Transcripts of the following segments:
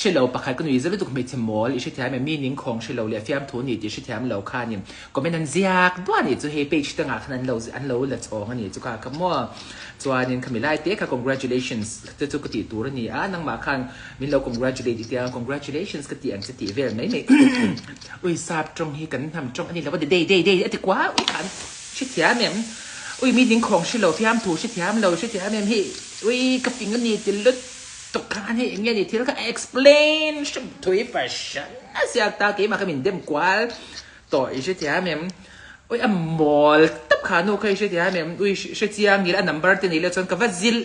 ช่เราประคันกันอยู่จะรู้ตัวไม่จะมอลอีช่วยแถมมีนิ่งของช่เราเลี้ยฟิมทุนนี่ที่ช่วยแถมเราค่านี่ก็ไม่นั่นเสียกด้วยนี่จะให้ไปชิดต่างหากนั้นเราอันเราละท้องนี่จุกาคำว่าจวนนี่คำไม่ไล่เต๊ะค่ะ congratulations จะจุกติตัวนี่นั่งมาคันมีเรา congratulate อีกอย่าง congratulations กติอันจะตีเวลไหมอุ้ยทราบตรงนี้กันทำตรงอันนี้แล้วว่าเด้แต่กว่าอุ้ยขันช่วยแถมเนี่ยอุ้ยมีนิ่งของช่วยเราฟิมถูช่วยแถมเราช่วยแถมเนี่ยพี่อุ้ยกับปิงกันนี่จะลุดตกการให้อย่างเงี้ยนี่ที่เราก็ explain ช่วยถุย fashion น่าเสียตาเก๋มาขมิ้นเต็มกว่าต่ออีกช่วยแถมเนี่ยอุ้ยมอลตับขาโนเคยช่วยแถมเนี่ยอุ้ยช่วยเจียงนี่ละ number ที่นี่ละจนกับว่าซิล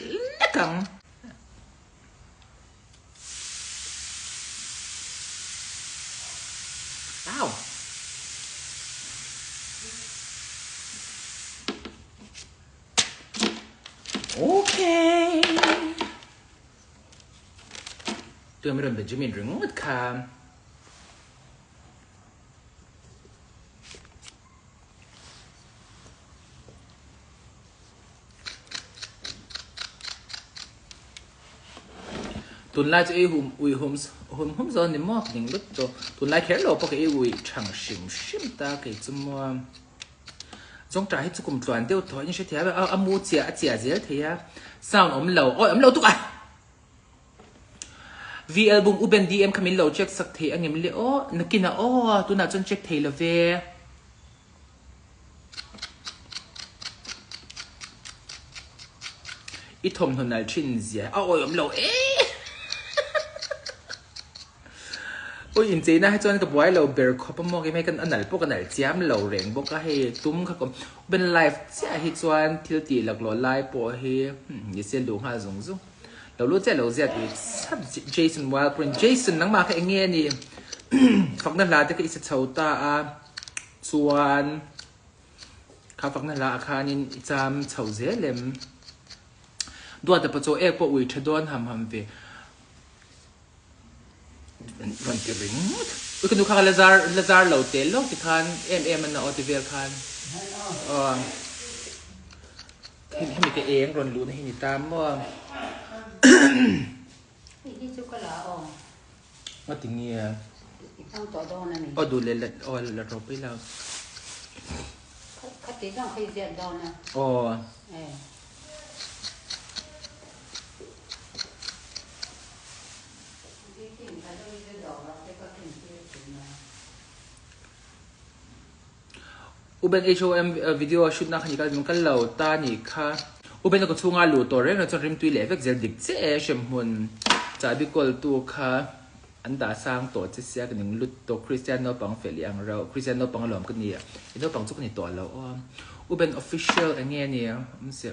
นักอ้าวโอเคตัวไม่โดนเบนจามินหรืองูดคามตุนไล่จะอุ้ยหุ่มซอนนี่มอกหนึ่งลุดตัวตุนไล่แค่เราปกอุ้ยช่างชิมตาเกิดจมัวจงใจให้จุกลุ่มส่วนเดียวถอยนี่ใช่ไหมเอามูเจียเทียสาวอมเหลาอมเหลาทุกอ่ะ V album อุบัน DM ขมิ้นเหลาเช็คสักทีอันนี้มันเลยนักกินตัวน่าจนเช็คเทเลเวอีทอมทนนัลชินเสียอมเหลาโอ้ยอินเจน่าให้จวนกับไว้เราเบอร์คอปมอกยังไม่กันอันไหนพวกอันไหนเจ้าเราเร่งพวกก็ให้ตุ้มเขาก็เป็นไลฟ์เสียให้จวนทิลตีหลักหล่อไลฟ์ปอให้ยิ่งเสียดูหาสงสุเรารู้ใจเราเสียดีสับเจสันวอลเป็นเจสันนั่งมาแค่เงี้ยนี่ฝักนั่นละที่ก็อิสระเท่าตาส่วนข้าฝักนั่นละอาคารนี่จำเท่าเสียเลมดวงแต่ปัจจุบันพวกวิชดอนทำเววันที่ริงอุ้ยคุณดูข้าเลซาร์เหล่าเตลล์ที่คันมันเอาที่เวลคันที่มีแต่เองรอนรู้นะที่นี่ตามว่าที่จุกละว่าถึงเงี้ยต้องต่อดอนนั่นเองดูเลยละเราไปแล้วคัดตีต้องเคยเสียดอนนะอุบัน HOM วิดีโอชุดนักนี่ก็มันก็เหล่าตานี่ค่ะอุบันก็ช่วงอาลูตัวเรื่องเราจะริมตุยเล็กเจอดิกเจ๊เชมหุ่นจะบิกอลตัวค่ะอันดาสร้างตัวเสียกันหนึ่งลุดตัวคริสเตียโนปังเฟลียงเราคริสเตียโนปังหลอมกันนี่อินโนปังจุกนี่ตัวเราอุบัน official อันนี้เนี่ยมันเสีย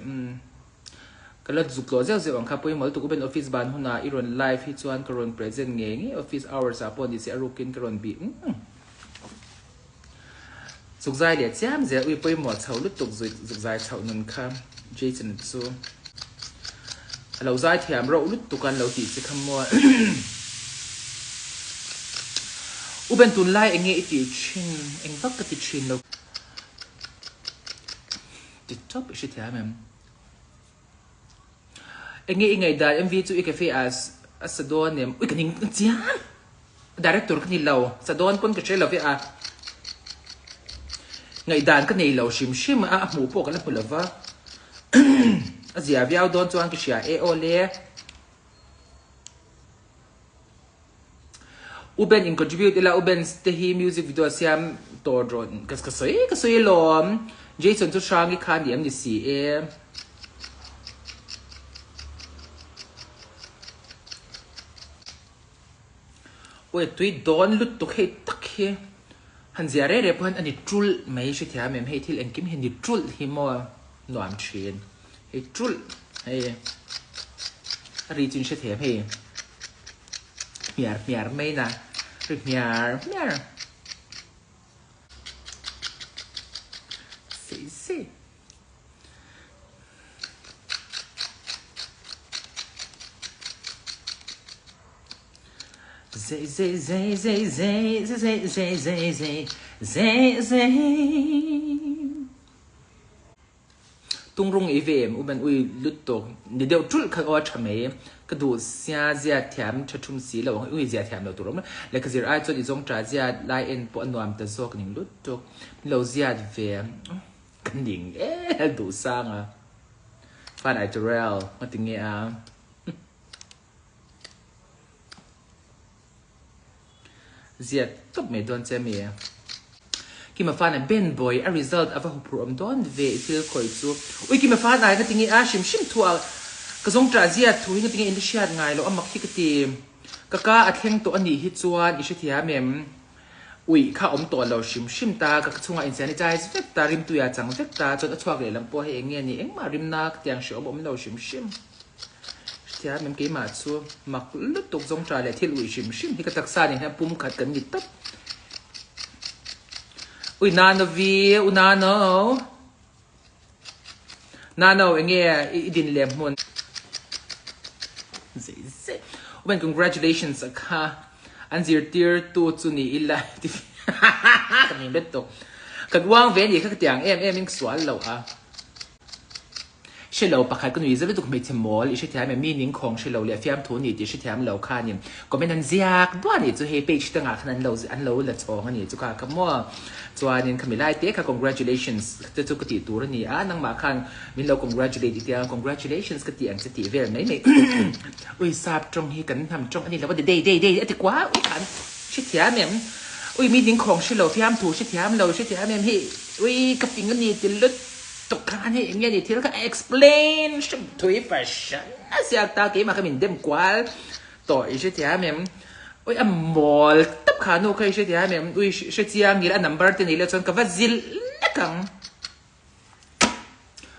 ก็เลยจุกตัวเจ้าวังครับพอยังมาตัวอุบัน office บ้านหุ่นอีรอนไลฟ์ที่ชวนกรอน present เงี้ย office hours อ่ะพอดีเสียรูกินกรอนบีสุกใจเดี๋ยวจ้ามเสียอุ้ยไปหมดเฉาลุดตกสุกใจเฉาหนึ่งคำเจสันซูเราใจแถมเราลุดตุกันเราตีจะคำว่าอุบันตุนไล่เองเงี้ยติชินเองต้องกติชินเราติดชอบชิดแถมเองเงี้ยไงได้ MV จู่อีกแค่ฟีสะดอนเนี่ยอุ้ยกันยิงจ้ามดีเรคเตอร์กันนี่เราสะดอนปนกับเชลเราฟีไงด่านก็ในเราชิมหมูพวกกันแล้วผลละว่าเสียวิวโดนจวนก็เสียโอเล่อุบันอินคอนทริบิวต์แล้วอุบันสเตฮีมิวสิกวิดีโอเสียมตัวโดนก็สวยล้อมเจสันทุกช่างที่คันเดียมนี่สีโอ้ยตุยโดนลุดตุกให้ตักให้ฮันเสียเรื่อยๆเพราะอันนี้จุลไม่ใช่ที่แม่ให้ที่เอ็งกิมเห็นดิจุลหิมะหนวมเชียนให้จุลให้รีจินเฉยๆให้เมียร์ไม่นะหรือเมียร์สิ ต tung rung evem u ben ui lut to ni deu tul kha o thame ka du sia zia thiam thachum si lo ui zia thiam lo turom le ka zir ai chon I zong tra zia lai en po nuam ta zok ning lut to lo zia ve kan ding du sang a fan ai torel ma tinge a zia top me don che me ki ma fan a ben boy a result of a prom don ve til koi chu ui ki ma fan ai ka tingi a shim thua ka zong tra zia thu hi tingi in the shot ngai lo amak hi ka ti ka a thleng to ani hi chuan I thia mem ui kha om to lo shim ta ka chunga in sanitize vek ta rim tu ya chang vek ta chon a chuak le lam po he enge ni eng ma rim nak tiang sho bom lo shim thia mem ke ma chu mak lu tuk zong tra le thil ui shim hi ka taksa ni ha pum khat kan ni tap ui nano vi u nano enge idin le mon zai when congratulations ka anzir tier tu chu ni illa kan ni beto kan wang ve ni kha tiang em in swal lo a shelo pakhat kan wi zave tu me chemol I thia me meaning khong shelo le fiam thu ni ti thiam lo kha ni comment an ziak dwa ni chu he page tanga khan an lo la chong ani chu ka ka mo chuanin kamilai te ka congratulations te chu ka ti tur ni a nang ma khan min lo congratulate ti congratulations ka ti ang ti vel mai mai ui sap trong hi kan tham trong ani la wa day ati kwa ui kan thia mem ui meaning khong shelo fiam thu thiam lo thia mem hi ui ka ping ani ti lut tục khăn hay nghe gì thì nó explain some thuế fashion à sao ta kỹ mà cái mình đem quá tội sẽ thế mềm ôi âm mol tập khăn ok sẽ thế mềm ôi sẽ chiang nghĩ là number tên này là chọn cái vật gì căng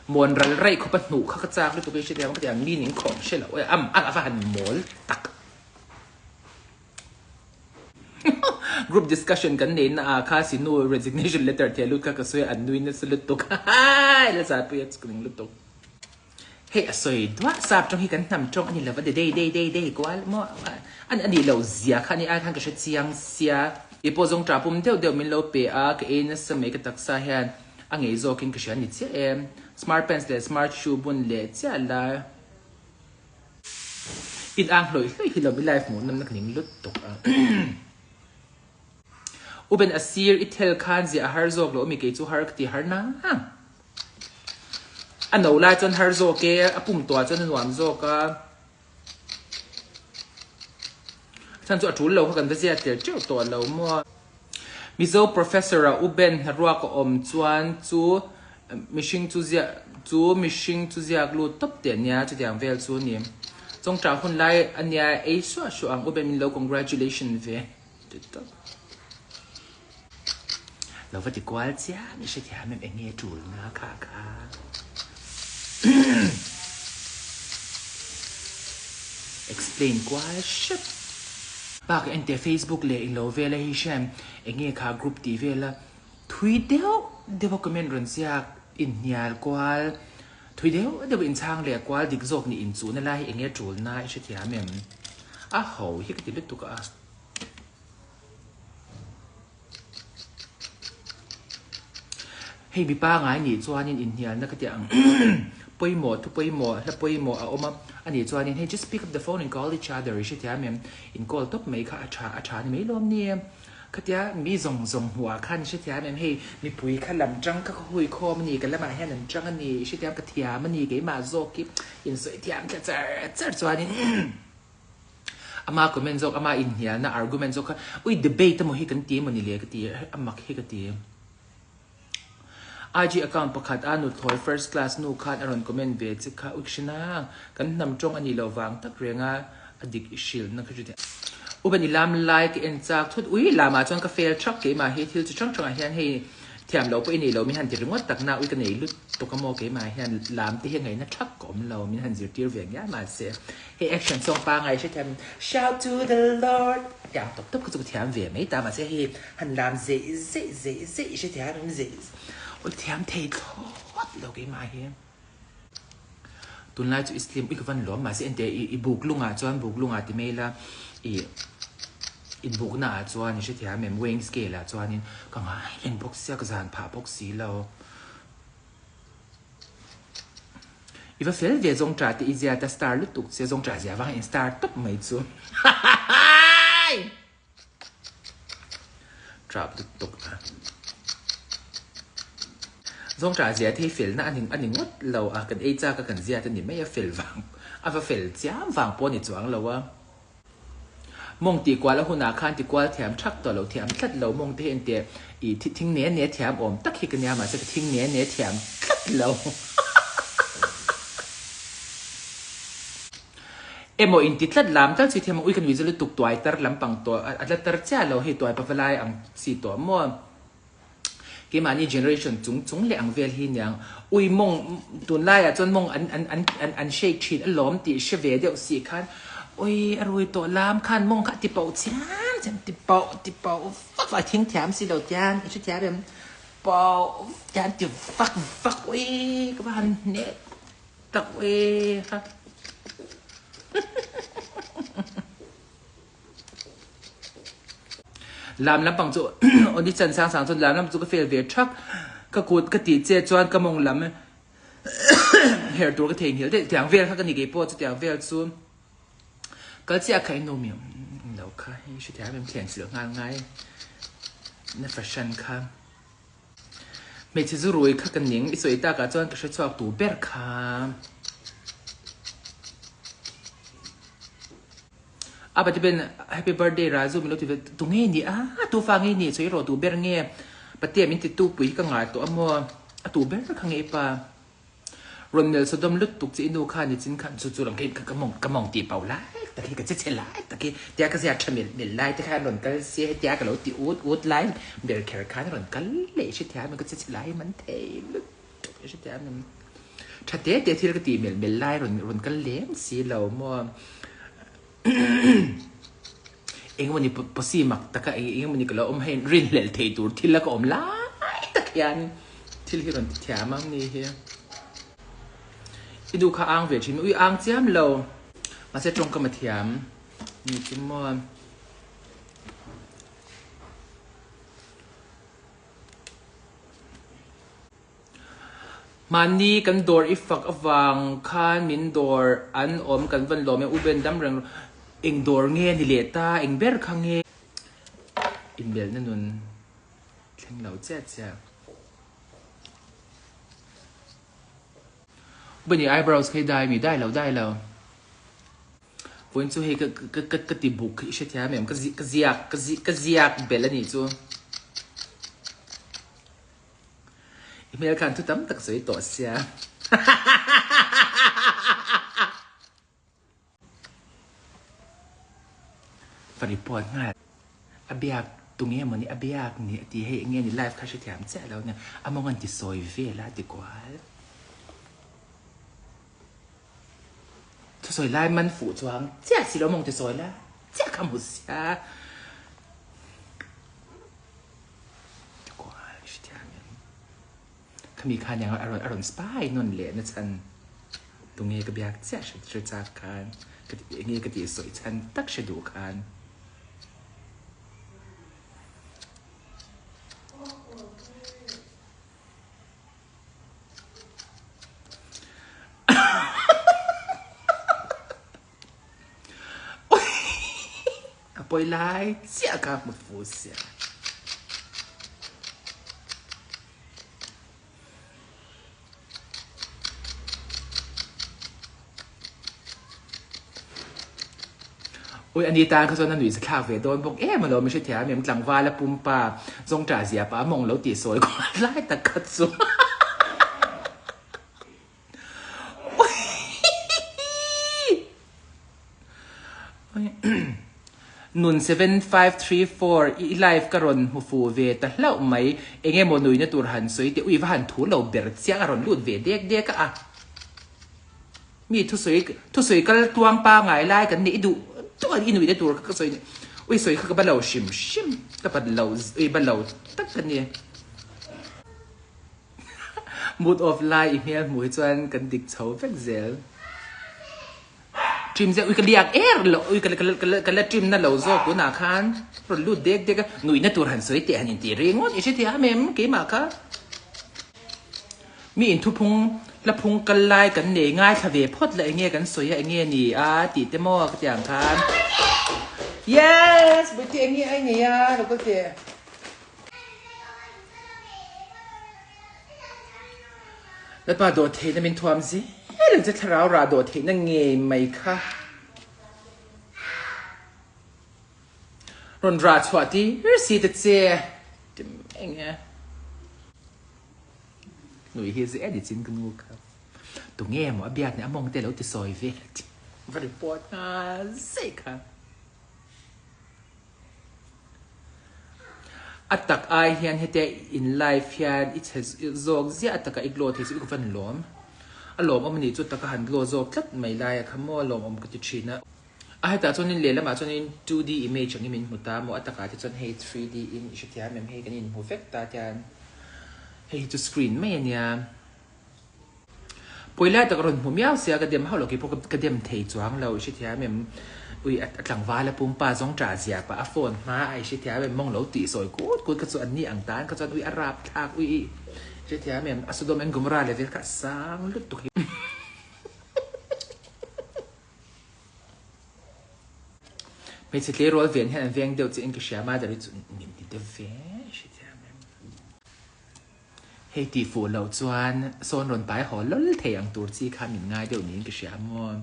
mồn rải rải không bắt nụ khắc trang lúc tụi sẽ thế mà cái tiếng meaningของsẽ là ôi âm ăn phải hành mol tắc group discussion kan nen a kha sinu resignation letter the lu ka kasoi anui na sulut to hai la sa pu yat skring lut to he asoi dwa sap trong hi kan nam trong ani la va day kwal mo ani lo zia khani a khan ka she chiang sia ipo zong tra pum deu min lo pe a ka en sa me ka taksa han angei zo kin ka shan ni che em smart pants le smart shoe bun le cha la in ang loi hi lo bi life mo nam na kning lut to uben asir itel khan zia har zok lo mi ke chu har ti har na ano la chon har zo ke apum to chon nuam zo ka chan chu atul lo kan zia tel chu to lo mo mizo professor uben harwa ko om chuan chu mishing chu zia glu top te nya chu diang vel chu ni chong tra hun lai anya e shu ang uben min lo congratulation veเราว่าจะกวาดเสียไม่ใช่แค่ไม่เป็นเงี้ยจูลนะค่ะexplain กวาดชิบปากเอ็นเตอร์ Facebook เลยเราเวลาฮิชมเอ็งเงี้ยค่ะกรุ๊ปทีเวลาทุยเดียวก็ไม่รู้เสียอินเนียลกวาดทุยเดียวอินช่างเลยกวาดดิกโซกนี่อินจูนั่นแหละเอ็งเงี้ยจูลนะไม่ใช่แค่ไม่โหเฮ้ยก็ติดตุกอ่ะให้มีป้าไงนี่จวนนี่อินเดียนักเตียงป่วยหมดแล้วป่วยหมดเอามาอันนี้จวนนี่ให้ just pick up the phone and call each other ใช่ไหมแม่อิน call ตบไม่ค่ะอาชานี่ไม่รวมเนี่ยก็เตียมีส่งหัวขั้นใช่ไหมแม่ให้มีปุ๋ยขั้นลำจังก็คุยคอมันนี่กันแล้วมาให้ลำจังอันนี้ใช่ไหมกระเทียมมันนี่กี่มาโซกิอินสวยเทียมจะจวนนี่อามาคอมเมนต์โซกอามาอินเดียนะ argument โซกอุ้ย debate ตั้งหมดให้กันตีมันนี่เลยกันตีอามาให้กันตีIG account ประคัดอานุถอย first class นูคันอารอนคอมเมนต์เวจิค่ะอุกชนะกันนำจงอันนี้เราวางตักเรียงอดิกชิลนั่นคือจุดอุบัติลามไลค์เอ็นจากทุดอุ้ยลามาจนกาแฟช็อกเกมาเฮทิลจะช่องอาหารให้เทียมเราไปนี่เรามีหันจิตงดตักนาอุ้ยกันไหนลุดตกโมเกมาเฮนลามที่ยังไงนะช็อกกลมเรามีหันจิตเตียวเวียงยามาเสียให้แอคชั่นส่งปาไงใช่ไหม shout to the Lord อย่างตบก็จะเทียมเวียงไม่ตามมาเสียให้หันลามเซ่ใช่ไหมมันเซ่我天太错了给买here ตุนไลจูอิสลิมอีกวันหลวมมาสิอันเดียอีบุกลุงอาจวนบุกลุงอาติเมล่าอีบุกหน้าจวนนี่ใช่ที่ฮะแม่เวงสเกลจวนนี่ก็ง่ายเล่นพวกเสียกระสานผ่าพวกสีเรา อีว่าเฟลเวจงจ่าที่อีเจียแต่สตาร์ลุตุกเสียจงจ่าเสียว่าอินสตาร์ตบไม่จูจ่าลุตุกนะจงจ่าเสียที่เฟลนะอันหนึ่งว่าเรากันเอจ้ากันเสียแต่นี่ไม่ยาเฟลวังว่าเฟลจ้ามวังปนนี่จวงเราว่ามองตีกว่าแล้วหุ่นอาคารตีกว่าแถมชักตัวเราแถมทัดเรามองที่เห็นเดียอีทิ้งเนี้ยแถมอมตักขี้กันยามาจะทิ้งเนี้ยแถมทัดเราเมื่ออินทิดลำตั้งใจที่มันอุ้ยกันวิจารณ์ตุกตัวไอตร์ลำปังตัวอัตราเจ้าเราให้ตัวไอพัฟลายอังสีตัวมั่วเกมานี่เจเนอเรชันจุงเลี้ยงเวลหินยังอุ้ยมองตัวไล่จนมองอันเชคชีนอันล้อมตีเชเวเดียวสีคันอุ้ยอร่อยตัวลำคันมองขัดติเป่าช้างจังติเป่าฟักทิ้งแถมสิเราจานอีกชุดแถมแบบเป่าจานติฟักอุ้ยก็บ้านเน็ตตักอุ้ยครับลำปังจุอันนี้จันสร้างจนลำจุก็เฟลเวชักก็กูดก็ตีเจจวนก็มองลำเฮร์ตัวก็เทียงเหี้ยแต่เทียงเวลเขาก็นี่เก็บปวดจะเทียงเวลซูนก็จะใครโนมิมเดี๋ยวใครชุดแถมเป็นเทียงเสืองานไงในแฟชั่นค่ะไม่ใช่จะรวยข้ากันหนิงอีสวยตากับจวนก็ใช้ชอบตัวเบร์ค่ะอาจจะเป็น Happy Birthday ราจูมีรถที่ตรงนี้นี่ตัวฟังนี่ช่วยรอตัวเบร์เงี้ยปะเตี้ยมินติตัวปุ๋ยก็ง่ายตัวมัวตัวเบร์ข้างเอปารอนเนลสดมลุดตุกจีนูข้านี่จินขันจู่ๆหลังเกณฑ์กระมองตีเป่าไล่ตะกี้ก็จะเฉลายตะกี้เตี้ยก็เสียชมิลไล่ตะกี้หล่นก็เสียเตี้ยก็หล่นตีอูดไล่เบร์แคร์ข้าหล่นก็เละชิดแท้มันก็จะเฉลายมันเทลุดชิดแท้มันถ้าเตี้ยที่เราก็ตีเมลไล่หล่นก็เลี้ยงสีเหล่ามัวเองวันนี้พอสีมักตะกะเองวันนี้ก็เราอมให้รินเหลวเทตูที่แล้วก็อมไล่ตะกี้ที่เราหล่นแถมมั่งนี่เฮียดูข้าอ่างเวชิมอุ้ยอ่างเจียมเรามาเสร็จตรงกับมาเทียมนี่จิมมอนมันนี่กันดอร์อีฟักอวังข้ามินดอร์อันอมกันวันลมอุเบนดำเริงเองดอร์เงี้ยนิเลต้าเองเบร์คังเงี้ยอินเบลนั่นนุนแข่งเหล่าเจ๊จ้าวันนี้ไอบราวส์เคยได้มีได้แล้ววันนี้ให้ก็ติบุกใช่ไหมมันก็เสียกเบลนี่จูอีเมลการทุกตั้มตักสวยต่อเสียฝริปอดง่ายอเบียกตรงนี้มันนี่อเบียกนี่ที่ให้เงี้ยนี่ไลฟ์ค่าใช้แถมแจ้แล้วเนี่ยมองกันที่ซอยเวล่าดีกว่าสวยไล่มันฝูจวงเจ้าสิเรามองจะสวยแล้วเจ้าคำหุเสียกว่าชิดอย่างนี้เขามีการอย่างอร่อยสปายนนเหลนะฉันตรงนี้ก็อยากเจ้าฉันจากการก็อย่างนี้ก็ดีสวยฉันตักฉันดูการปล่อยไล่เจ้ากับมันฟูเสียโอ้ยอันนี้ตาเขาส่วนนั้นหนุ่ยสักข้าวเฟโดนบอกมันเราไม่ใช่แถมมันกลางวาและปุ่มป่าทรงจ่าเสียป้ามองแล้วตีสวยกว่าไล่ตะกัดสูนุน7534อีไลฟ์กรอนหูฟูเวแต่เล่าไหมเองโมนุยเนี่ยตัวหันสวยแต่อุ้ยว่าหันถูเราเบิร์ดเสียงอรอนลุดเวเด็กก็มีทุสวยก็ตวงปลาไงไล่กันนี่ดูตัวอีนุยเนี่ยตัวก็สวยอุ้ยสวยก็บ้าเราชิมก็บ้าเราบ้าเราตั้งกันเนี่ย mood of life เนี่ยหมวยจวนกันดิกเฉาแฟกเซลจิมจะอุ้ยกันเรียกเหรออุ้ยกันละจิมนั่นเราโซ่กูน่าคันรถลูดเด็กก็หนุ่ยน่าตัวหันสวยแต่หันยินตีเรียงว่าอีเช่ที่ฮะแม่เมื่อกี้มาค่ะมีอินทุพง ละพุงกันไล่กันเหน่ง่ายทะเวพดเลยเงี้ยกันสวยไอ้เงี้ยนี่ติดเต็มหม้อกันอย่างคัน yes ไปเที่ยงเงี้ยไอ้เนี่ยเราก็เที่ยแล้วมาโดดเทนเป็นทวมสิเราจะทะเลาะราโดดเทนนั่งเงี้ยไหมคะรอนราชวัดีสิตเจจะเองไงหนุ่ยเฮียสิเอ็ดจินกันงูครับตัวเงี้ยหมอเบียดเนี่ยมองแต่เราจะซอยเวทบริปอดสิค่ะอัตตักไอเฮียนเฮเตอินไลฟ์เฮียนอิทเฮซอกเสียอัตตักอีกโลที่สิกฟันหลอมอารมณ์มันนี่จุดตะกันโลโซกัดไม่ไล่ขโมยลมก็จะชินะแต่จนนี่เลยแล้วมาจนนี่ 2D image อย่างนี้มันมุตตามอัตตาที่จนให้ 3D in ชุดที่มันให้กันนี่หูเฟกตาจานให้จุดสกรีนไม่เนี่ยปอยแล้วแต่กระผมยาวเสียกระเดียมเขาหลอกพวกกระเดียมเทจวงเราชุดที่มันอุ้ยหลังว้าแล้วปุ่มป้าสองจ่าเสียปะอัฟโฟนมาไอชุดที่มันมองเราตีสวยกูดกระสุนอันนี้อังตานกระสุนอุ้ยอาราบทากอุ้ยชุดที่มันอัศดมันกุมราเลยที่ขัดสร้างลุดตุกไม่ใช่ที่รอเวียนเห็นเวียนเดียวจะอินกับเชียร์มาแต่รู้จุดนิ่มที่เดียวเวียนใช่ไหมเฮ้ยตีฟูเราจวนโซนรนไปหอล้นเทียงตัวจีข้ามินง่ายเดี๋ยวนี้กับเชียร์มอน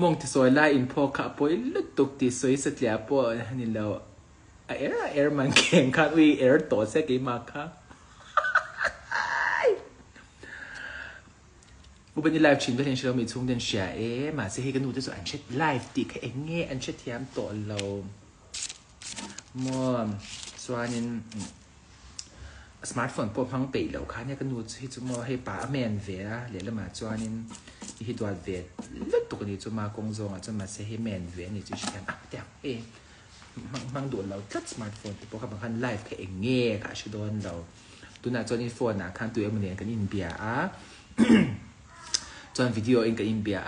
มองที่สวยไล่อินพอขับไปลุดตุกที่สวยสุดแล้วปะนี่เราเอร์มันเก่งค่ะวีเอร์ตัวเซ็กอีมากค่ะอุบัติเหตุชินก็เห็นเรามีช่วงเดือนเชียมาสิให้กันดูที่สุดอันเช็ดไลฟ์ติดแค่เองเงี้ยอันเช็ดเทียมตัวเรามั่วส่วนนี้สมาร์ทโฟนพวกพังปีแล้วค่ะเนี่ยกันดูที่จะมั่วให้ป้าแมนเวียเรียนแล้วมาส่วนนี้ที่ตัวเวียแล้วตัวนี้จะมากงจงจะมาสิให้แมนเวียนี่จะเชื่อเดี๋ยวมังโดนเราจัดสมาร์ทโฟนที่พวกเขาบางคันไลฟ์แค่เองเงี้ยค่ะชิโดนเราตัวนั้นจอนี้โฟนนะคันตัวเองมันเรียนกันอินเบียจนวิดีโอเองก็อินเบีย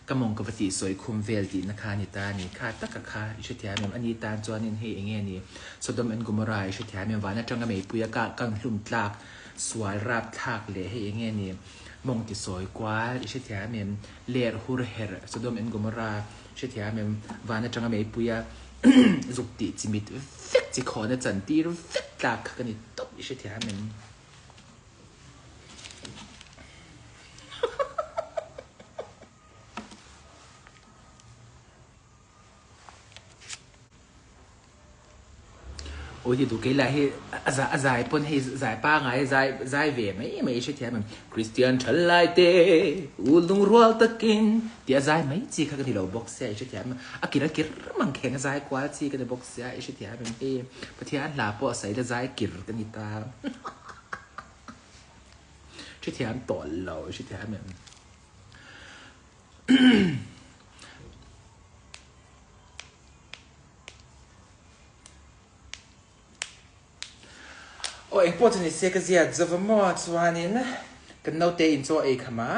ก็มองกับที่สวยคุมเวลดีนะคะนี่ตานี่ค่ะตักกะค่ะชุดที่มันอันนี้ตาจวนนี่ให้เองนี่สดมอันกุมรายชุดที่มันว่าน่าจังก็ไม่ปุยกะกังลุ่มตากสวยราบทักเลยให้เองนี่มองที่สวยกว่าชุดที่มันเลร์ฮูร์เฮร์สดมอันกุมรายชุดที่มันว่าน่าจังก็ไม่ปุยจุกติจิมิดฟิกจิขอเนี่ยจันตีรฟิกตากกันนี่ตบชุดที่มันโอ้ยดูกี่ไรให้ใจปนให้ใจป้าไงใจเวไม่ใช่ที่มันคริสเตียนฉันไล่เตะอุลุงรัวตะกินเดี๋ยวใจไม่จีกันที่เราบอกเสียใช่ที่มันกิรมันแข่งใจกว่าจีกันที่บอกเสียใช่ที่มันประเทศลาปอใส่ใจกิรกันนี่ตาใช่ที่มันต่อเราใช่ที่มันโอ้ยพอจะนี่เสียก็เสียจะว่ามั่วส่วนนี้นะกันเราเตะอินโซเอขมา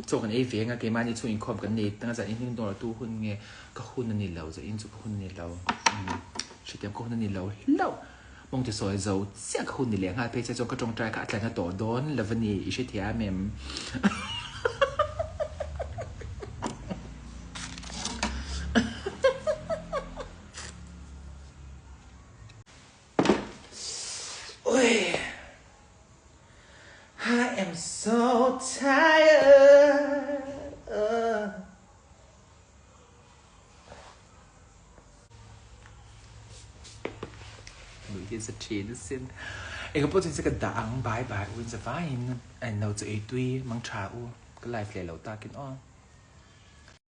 โจกันเอเวียงอะเกมานี่ช่วยอินคอมกันนี่ตั้งแต่อินตัวเราตู้หุ้นไงก็หุ้นนั่นนี่เราจะอินจุกหุ้นนี่เราชุดเตรียมก็หุ้นนั่นนี่เรามองจะสวยเราเสียก็หุ้นนี่เลี้ยงฮะเพจจะจงกระจงใจกับแต่งตัวโดนแล้ววันนี้อิชิเทียเมมso tired ดูที่สตรีทสินเอกพจน์จะกระดังบายอุ้ยจะฟ้าเห็นไอ้เราจะไอ้ตุ้ยมังชาอูก็ไลฟ์เลยเราตากินอ้อ